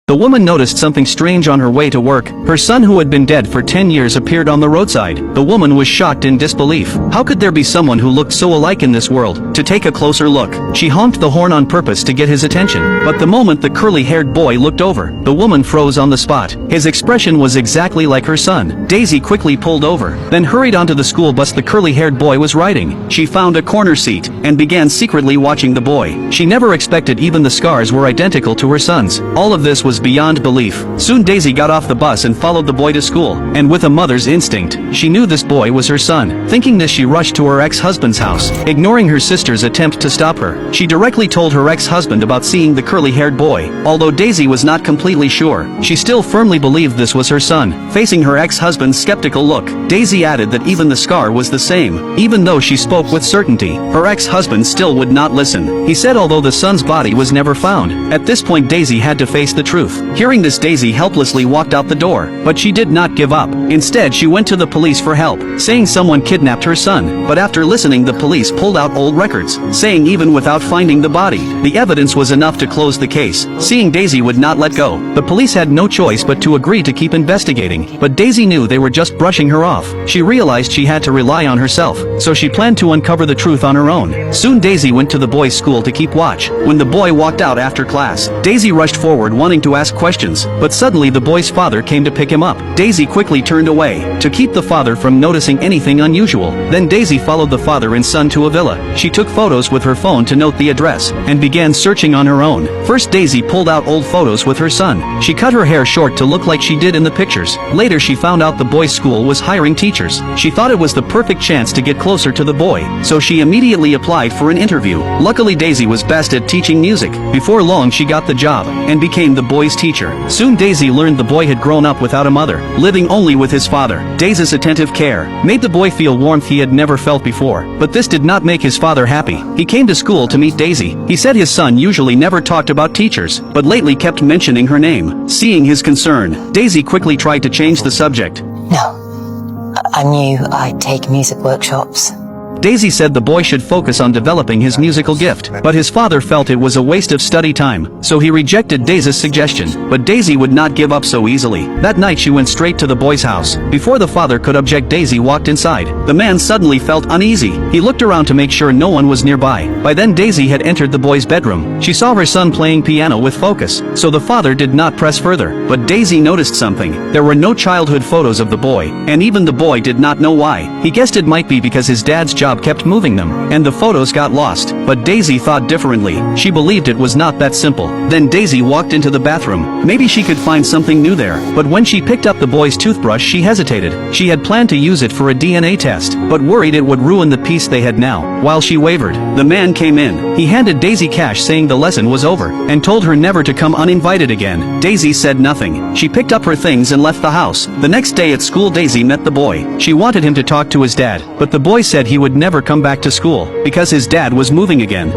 The woman noticed something strange on her way to work. Her son, who had been dead for 10 years, appeared on the roadside. The woman was shocked in disbelief. How could there be someone who looked so alike in this world? To take a closer look, she honked the horn on purpose to get his attention. But the moment the curly-haired boy looked over, the woman froze on the spot. His expression was exactly like her son. Daisy quickly pulled over, then hurried onto the school bus the curly-haired boy was riding. She found a corner seat and began secretly watching the boy. She never expected even the scars were identical to her son's. All of this was beyond belief. Soon Daisy got off the bus and followed the boy to school, and with a mother's instinct, she knew this boy was her son. Thinking this, she rushed to her ex-husband's house, ignoring her sister's attempt to stop her. She directly told her ex-husband about seeing the curly-haired boy. Although Daisy was not completely sure, she still firmly believed this was her son. Facing her ex-husband's skeptical look, Daisy added that even the scar was the same. Even though she spoke with certainty, her ex-husband still would not listen. He said although the son's body was never found. At this point Daisy had to face the truth. Hearing this, Daisy helplessly walked out the door, but she did not give up. Instead, she went to the police for help, saying someone kidnapped her son. But after listening, the police pulled out old records, saying even without finding the body, the evidence was enough to close the case. Seeing Daisy would not let go, the police had no choice but to agree to keep investigating. But Daisy knew they were just brushing her off. She realized she had to rely on herself, so she planned to uncover the truth on her own. Soon Daisy went to the boys' school to keep watch. When the boy walked out after class, Daisy rushed forward wanting to ask questions, but suddenly the boy's father came to pick him up. Daisy quickly turned away, to keep the father from noticing anything unusual. Then Daisy followed the father and son to a villa. She took photos with her phone to note the address, and began searching on her own. First, Daisy pulled out old photos with her son. She cut her hair short to look like she did in the pictures. Later she found out the boys' school was hiring teachers. She thought it was the perfect chance to get closer to the boy, so she immediately applied for an interview. Luckily Daisy was best at teaching music. Before long she got the job, and became the boy's teacher. Soon Daisy learned the boy had grown up without a mother, living only with his father. Daisy's attentive care made the boy feel warmth he had never felt before. But this did not make his father happy. He came to school to meet Daisy. He said his son usually never talked about teachers, but lately kept mentioning her name. Seeing his concern, Daisy quickly tried to change the subject. No, I knew I'd take music workshops. Daisy said the boy should focus on developing his musical gift, but his father felt it was a waste of study time, so he rejected Daisy's suggestion. But Daisy would not give up so easily. That night she went straight to the boy's house. Before the father could object, Daisy walked inside. The man suddenly felt uneasy. He looked around to make sure no one was nearby. By then Daisy had entered the boy's bedroom. She saw her son playing piano with focus, so the father did not press further. But Daisy noticed something. There were no childhood photos of the boy, and even the boy did not know why. He guessed it might be because his dad's job kept moving them, and the photos got lost. But Daisy thought differently. She believed it was not that simple. Then Daisy walked into the bathroom. Maybe she could find something new there. But when she picked up the boy's toothbrush, she hesitated. She had planned to use it for a DNA test, but worried it would ruin the peace they had now. While she wavered, the man came in. He handed Daisy cash, saying the lesson was over, and told her never to come uninvited again. Daisy said nothing. She picked up her things and left the house. The next day at school, Daisy met the boy. She wanted him to talk to his dad, but the boy said he would never come back to school, because his dad was moving again.